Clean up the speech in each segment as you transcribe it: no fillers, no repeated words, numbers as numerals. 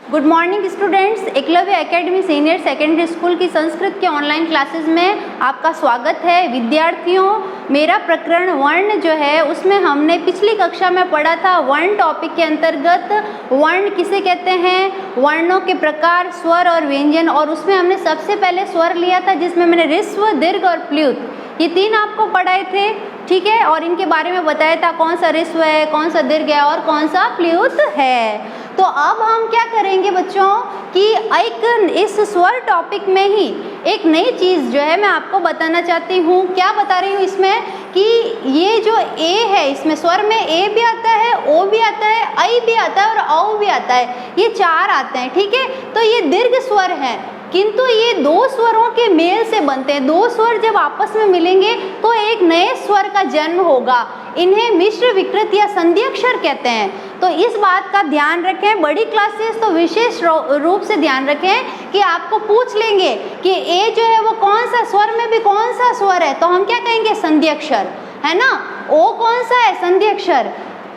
Good morning students, Eklavya academy senior secondary school की संस्कृत के online classes में आपका स्वागत है। विद्यार्थियों, मेरा प्रकरण वर्ण जो है उसमें हमने पिछली कक्षा में पढ़ा था। वर्ण टॉपिक के अंतर्गत वर्ण किसे कहते हैं, वर्णों के प्रकार, स्वर और व्यंजन, और उसमें हमने सबसे पहले स्वर लिया था जिसमें मैंने ऋस्व, दीर्घ और प्ल्युत ये तीन आपको पढ़ाए थे, ठीक है। और इनके बारे में बताया था कौन सा ऋस्व है, कौन सा दीर्घ है और कौन सा प्ल्युत है। तो अब हम क्या करेंगे बच्चों कि एक इस स्वर टॉपिक में ही एक नई चीज़ जो है मैं आपको बताना चाहती हूँ। क्या बता रही हूँ इसमें कि ये जो ए है, इसमें स्वर में ए भी आता है, ओ भी आता है, ऐ भी आता है और औ भी आता है, ये चार आते हैं, ठीक है। तो ये दीर्घ स्वर हैं, किंतु ये दो स्वरों के मेल से बनते हैं। दो स्वर जब आपस में मिलेंगे तो एक नए स्वर का जन्म होगा। इन्हें मिश्र, विकृत या संध्यक्षर कहते हैं। तो इस बात का ध्यान रखें। बड़ी क्लासेस तो विशेष रूप से ध्यान रखें कि आपको पूछ लेंगे कि ए जो है वो कौन सा स्वर में भी कौन सा स्वर है, तो हम क्या कहेंगे, संध्यक्षर, है ना। ओ कौन सा है, संध्यक्षर।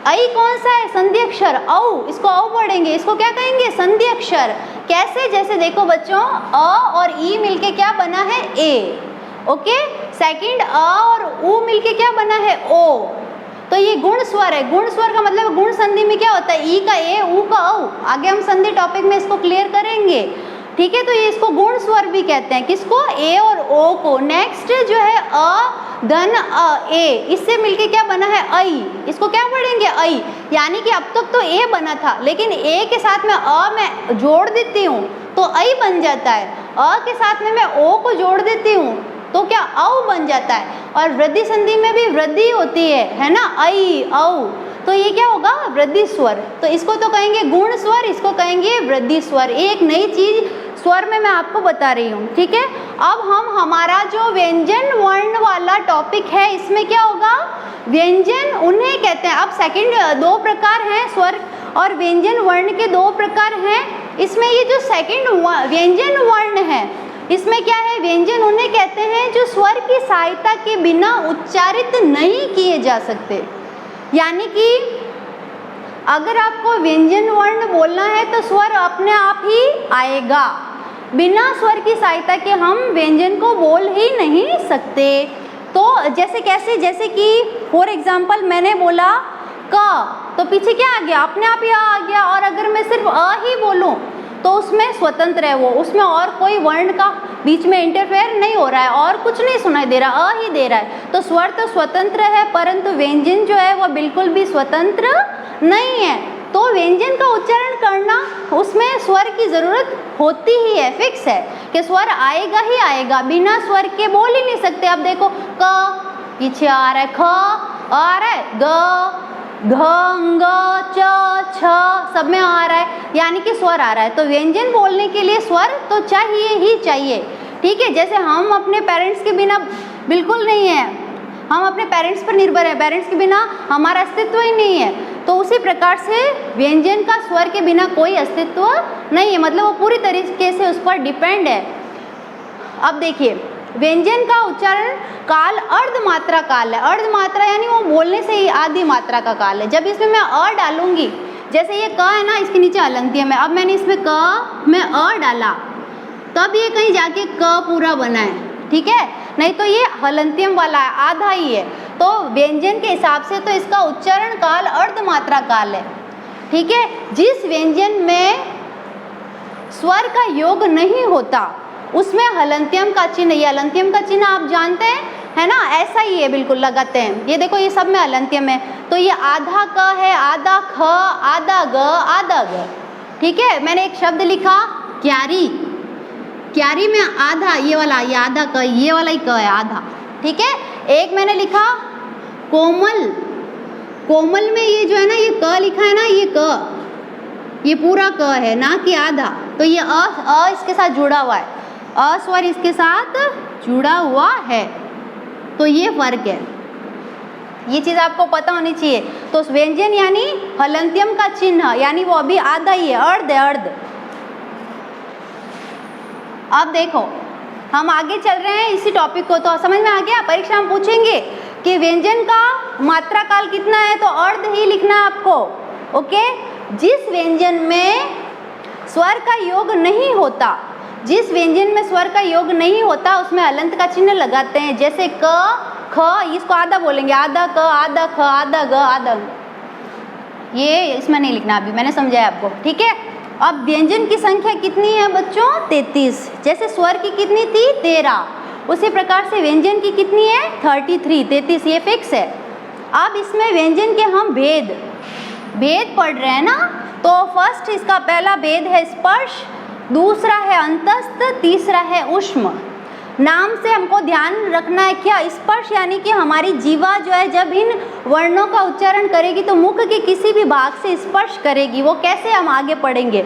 ऐ कौन सा है, संध्यक्षर। औ, इसको औ पढ़ेंगे, इसको क्या कहेंगे, संध्यक्षर। कैसे, जैसे देखो बच्चों, अ और ई मिलके क्या बना है, ए, ओके। सेकंड, अ और उ मिलके क्या बना है, ओ। तो ये गुण स्वर है। गुण स्वर का मतलब गुण संधि में क्या होता है, ई का ए, उ का औ। आगे हम संधि टॉपिक में इसको क्लियर करेंगे, ठीक है। तो ये इसको गुण स्वर भी कहते हैं, किसको, ए और ओ को। नेक्स्ट जो है अ, धन अ, ए, इससे मिलके क्या बना है, ऐ। इसको क्या पढ़ेंगे, ऐ। यानी कि अब तक तो ए बना था, लेकिन ए के साथ में अ मैं जोड़ देती हूँ तो ऐ बन जाता है। अ के साथ में मैं ओ को जोड़ देती हूँ तो क्या, औ बन जाता है। और वृद्धि संधि में भी वृद्धि होती है ना, ऐ, औ। तो ये क्या होगा, वृद्धि स्वर। तो इसको तो कहेंगे गुण स्वर, इसको कहेंगे वृद्धि स्वर। एक नई चीज स्वर में मैं आपको बता रही हूँ, ठीक है। अब हम हमारा जो व्यंजन वर्ण वाला टॉपिक है, इसमें क्या होगा, व्यंजन उन्हें कहते हैं। अब सेकंड दो प्रकार हैं, स्वर और व्यंजन वर्ण के दो प्रकार हैं। इसमें ये जो सेकंड व्यंजन वर्ण है, इसमें क्या है, व्यंजन उन्हें कहते हैं जो स्वर की सहायता के बिना उच्चारित नहीं किए जा सकते। यानी कि अगर आपको व्यंजन वर्ण बोलना है तो स्वर अपने आप ही आएगा। बिना स्वर की सहायता के हम व्यंजन को बोल ही नहीं सकते। तो जैसे कैसे, जैसे कि फॉर एग्जाम्पल मैंने बोला क, तो पीछे क्या आ गया, अपने आप ही आ गया। और अगर मैं सिर्फ अ ही बोलूं तो उसमें स्वतंत्र है वो, उसमें और कोई वर्ण का बीच में इंटरफेयर नहीं हो रहा है और कुछ नहीं सुनाई दे रहा, अ ही दे रहा है। तो स्वर तो स्वतंत्र है, परंतु व्यंजन जो है वो बिल्कुल भी स्वतंत्र नहीं है। तो व्यंजन का उच्चारण करना, उसमें स्वर की जरूरत होती ही है, फिक्स है कि स्वर आएगा ही आएगा, बिना स्वर के बोल ही नहीं सकते। अब देखो, क पीछे आ रहा है, ख आ रहा है, ग, घ, ङ, च, छ सब में आ रहा है, यानी कि स्वर आ रहा है। तो व्यंजन बोलने के लिए स्वर तो चाहिए ही चाहिए, ठीक है। जैसे हम अपने पेरेंट्स के बिना बिल्कुल नहीं है, हम अपने पेरेंट्स पर निर्भर हैं, पेरेंट्स के बिना हमारा अस्तित्व ही नहीं है। तो उसी प्रकार से व्यंजन का स्वर के बिना कोई अस्तित्व नहीं है, मतलब वो पूरी तरीके से उस पर डिपेंड है। अब देखिए, व्यंजन का उच्चारण काल अर्धमात्रा काल है। अर्धमात्रा यानी वो बोलने से ही आधी मात्रा का काल है। जब इसमें मैं अ डालूंगी, जैसे ये क है ना, इसके नीचे अलंत्यम है, अब मैंने इसमें क में अ डाला, तब ये कहीं जाके क पूरा बना है, ठीक है। नहीं तो ये हलंत्यम वाला है, आधा ही है। तो व्यंजन के हिसाब से तो इसका उच्चारण काल अर्धमात्रा काल है, ठीक है। जिस व्यंजन में स्वर का योग नहीं होता उसमें हलंत्यम का चिन्ह, ये हलंत्यम का चिन्ह आप जानते हैं, है ना, ऐसा ही है, बिल्कुल लगाते हैं। ये देखो, ये सब में हलंत्यम है। तो ये आधा क है, आधा ख, आधा ग, आधा ग, ठीक है। मैंने एक शब्द लिखा क्यारी, क्यारी में आधा, ये वाला, ये आधा क, ये वाला ही क है, आधा, ठीक है। एक मैंने लिखा कोमल, कोमल में ये जो है ना, ये क लिखा है ना, ये क, ये पूरा क है ना कि आधा। तो ये अ इसके साथ जुड़ा हुआ है, अ स्वर इसके साथ जुड़ा हुआ है, तो ये फर्क है। ये चीज आपको पता होनी चाहिए। तो व्यंजन यानी हलंत्यम का चिन्ह, यानी वो अभी आधा ही है, अर्ध है, अर्ध। अब देखो, हम आगे चल रहे हैं इसी टॉपिक को, तो समझ में आ गया। परीक्षा में पूछेंगे कि व्यंजन का मात्रा काल कितना है, तो अर्ध ही लिखना है आपको, ओके। जिस व्यंजन में स्वर का योग नहीं होता, जिस व्यंजन में स्वर का योग नहीं होता उसमें हलंत का चिन्ह लगाते हैं। जैसे क, ख, इसको आधा बोलेंगे, आधा क, आधा ख, आधा ग, आधा, ये इसमें नहीं लिखना, अभी मैंने समझाया आपको, ठीक है। अब व्यंजन की संख्या कितनी है बच्चों? 33। जैसे स्वर की कितनी थी? 13। उसी प्रकार से व्यंजन की कितनी है? 33, 33, ये फिक्स है। अब इसमें व्यंजन के हम भेद पढ़ रहे हैं ना, तो फर्स्ट इसका पहला भेद है स्पर्श, दूसरा है अंतस्थ, तीसरा है ऊष्म। नाम से हमको ध्यान रखना है क्या? स्पर्श यानी कि हमारी जीवा जो है जब इन वर्णों का उच्चारण करेगी तो मुख के किसी भी भाग से स्पर्श करेगी, वो कैसे हम आगे पढ़ेंगे।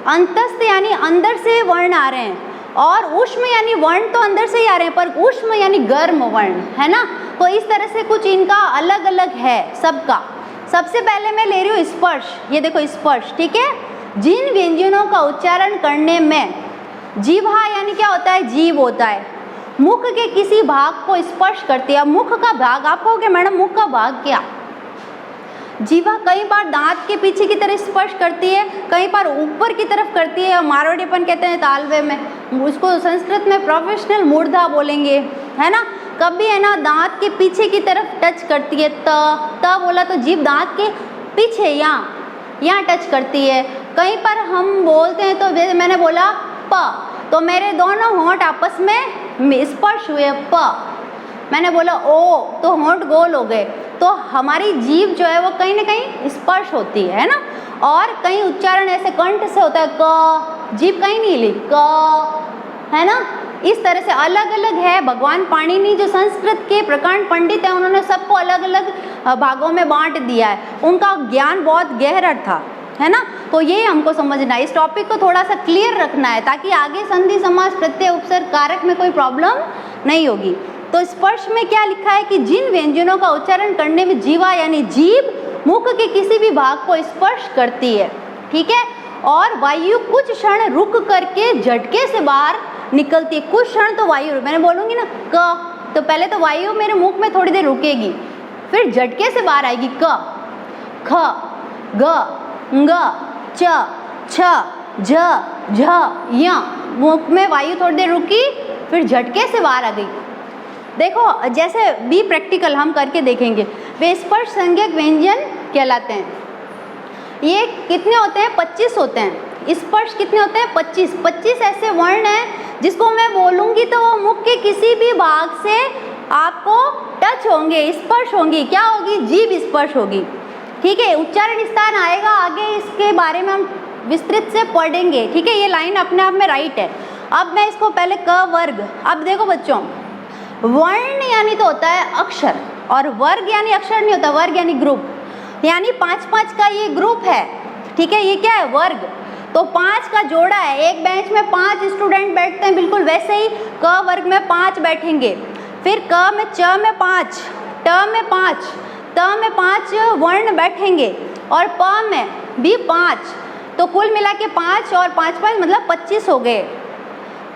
अंतस्थ यानी अंदर से वर्ण आ रहे हैं, और ऊष्म यानी वर्ण तो अंदर से ही आ रहे हैं, पर ऊष्म यानी गर्म वर्ण, है ना। तो इस तरह से कुछ इनका अलग अलग है सबका। सबसे पहले मैं ले रही हूँ स्पर्श, ये देखो स्पर्श, ठीक है। जिन व्यंजनों का उच्चारण करने में जीवा यानी क्या होता है? जीव होता है, मुख के किसी भाग को स्पर्श करती है। मुख का भाग, आप कहोगे मैडम मुख का भाग क्या? जीवा कई बार दांत के पीछे की तरफ स्पर्श करती है, कई बार ऊपर की तरफ करती है, मारवाड़ीपन कहते हैं तालवे में, उसको संस्कृत में प्रोफेशनल मूर्धा बोलेंगे, है ना। कभी है ना दांत के पीछे की तरफ टच करती है, त बोला तो जीभ दांत के पीछे यहाँ टच करती है। कहीं पर हम बोलते हैं तो जैसे मैंने बोला प, तो मेरे दोनों होंठ आपस में स्पर्श हुए, प। मैंने बोला ओ, तो होंठ गोल हो गए। तो हमारी जीभ जो है वो कहीं ना कहीं स्पर्श होती है ना। और कहीं उच्चारण ऐसे कंठ से होता है क, जीभ कहीं नहीं हिली, क, है ना। इस तरह से अलग अलग है। भगवान पाणिनि जो संस्कृत के प्रकांड पंडित हैं, उन्होंने सबको अलग अलग भागों में बांट दिया है। उनका ज्ञान बहुत गहरा था, है ना। तो ये हमको समझना है, इस टॉपिक को थोड़ा सा क्लियर रखना है ताकि आगे संधि समास प्रत्यय उपसर्ग कारक में कोई प्रॉब्लम नहीं होगी। तो स्पर्श में क्या लिखा है कि जिन व्यंजनों का उच्चारण करने में जीवा यानी जीभ मुख के किसी भी भाग को स्पर्श करती है, ठीक है। और वायु कुछ क्षण रुक करके झटके से बाहर निकलती है। कुछ क्षण तो वायु, मैंने बोलूंगी ना क, तो पहले तो वायु मेरे मुख में थोड़ी देर रुकेगी, फिर झटके से बाहर आएगी क, ख, ग, ङ, च, छ, झ, झ, य। मुख में वायु थोड़ी देर रुकी, फिर झटके से बाहर आ गई। देखो जैसे बी प्रैक्टिकल हम करके देखेंगे। वे स्पर्श संज्ञक व्यंजन कहलाते हैं। ये कितने होते हैं? 25 होते हैं। स्पर्श कितने होते हैं? 25। 25 ऐसे वर्ण हैं जिसको मैं बोलूंगी तो वो मुख के किसी भी भाग से आपको टच होंगे, स्पर्श होंगी। क्या होगी? जीभ स्पर्श होगी, ठीक है। उच्चारण स्थान आएगा आगे, इसके बारे में हम विस्तृत से पढ़ेंगे, ठीक है। ये लाइन अपने आप में राइट है। अब मैं इसको पहले क वर्ग, अब देखो बच्चों, वर्ण यानी तो होता है अक्षर, और वर्ग यानी अक्षर नहीं होता, वर्ग यानी ग्रुप, यानी 5-5 का ये ग्रुप है, ठीक है। ये क्या है? वर्ग। तो 5 का जोड़ा है। एक बेंच में 5 स्टूडेंट बैठते हैं, बिल्कुल वैसे ही क वर्ग में 5 बैठेंगे। फिर क में, च में 5, ट में 5, त में 5 वर्ण बैठेंगे, और प में भी 5। तो कुल मिला के 5 और 5 मतलब 25 हो गए,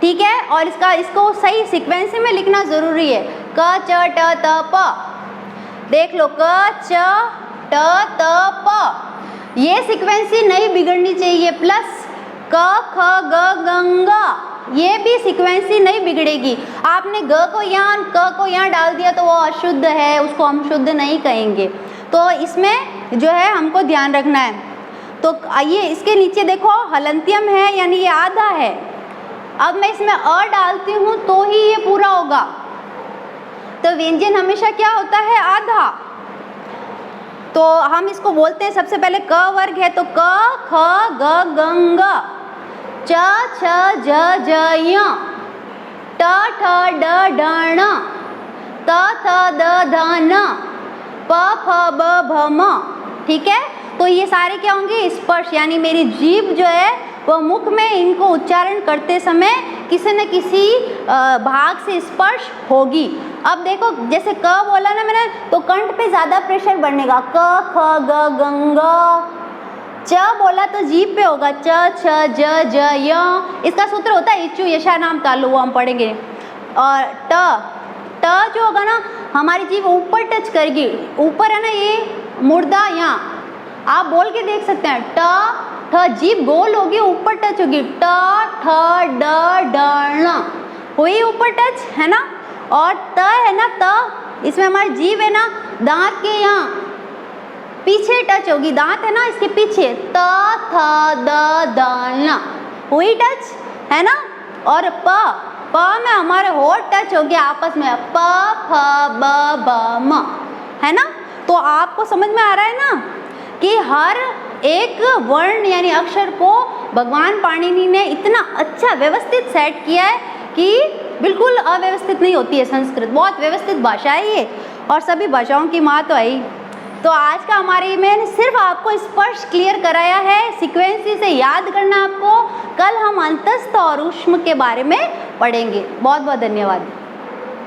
ठीक है। और इसको सही सीक्वेंस में लिखना जरूरी है। क, च, ट, त, प। देख लो, क, च, ट, त, प। ये सीक्वेंस नहीं बिगड़नी चाहिए। प्लस क, ख, ग, ग, ये भी सीक्वेंस नहीं बिगड़ेगी। आपने ग को यहाँ, क को यहाँ डाल दिया तो वो अशुद्ध है, उसको हम शुद्ध नहीं कहेंगे। तो इसमें जो है हमको ध्यान रखना है। तो आइए इसके नीचे देखो, हलंत्यम है यानी ये आधा है। अब मैं इसमें अ डालती हूँ तो ही ये पूरा होगा। तो व्यंजन हमेशा क्या होता है? आधा। तो हम इसको बोलते हैं, सबसे पहले क वर्ग है तो क, ख, ग, ग, च, छ, झ, झ, य, ट, ठ, ड, ढ, ण, त, थ, द, ध, न, प, फ, ब, भ, म, ठीक है। तो ये सारे क्या होंगे? स्पर्श, यानी मेरी जीभ जो है वो मुख में इनको उच्चारण करते समय किसी न किसी भाग से स्पर्श होगी। अब देखो, जैसे क बोला ना मैंने, तो कंठ पे ज्यादा प्रेशर बढ़ेगा, क, ख, ग, ग। च बोला तो जीभ पे होगा, च, छ, ज, ज, य। इसका सूत्र होता है इचु यशा नाम तालु, वो हम पढ़ेंगे। और ट जो होगा ना, हमारी जीभ ऊपर टच करेगी, ऊपर है ना ये मुर्दा, यहाँ आप बोल के देख सकते हैं, ट, ठ, जीभ गोल होगी, ऊपर टच होगी, ट ठ ड ढ ण, हुई ऊपर टच, है ना। और त है ना, त इसमें हमारी जीभ है ना, दांत के यहाँ पीछे टच होगी, दांत है ना इसके पीछे, त थ द ध न, हुई टच, है ना। और प में हमारे होठ टच हो गया आपस में, प फ ब भ म, है ना। तो आपको समझ में आ रहा है ना कि हर एक वर्ण यानी अक्षर को भगवान पाणिनि ने इतना अच्छा व्यवस्थित सेट किया है कि बिल्कुल अव्यवस्थित नहीं होती है संस्कृत, बहुत व्यवस्थित भाषा है ये, और सभी भाषाओं की माँ तो है ही। तो आज का हमारे मैंने सिर्फ आपको स्पर्श क्लियर कराया है, सीक्वेंसी से याद करना आपको। कल हम अंतस्थ और ऊष्म के बारे में पढ़ेंगे। बहुत बहुत धन्यवाद।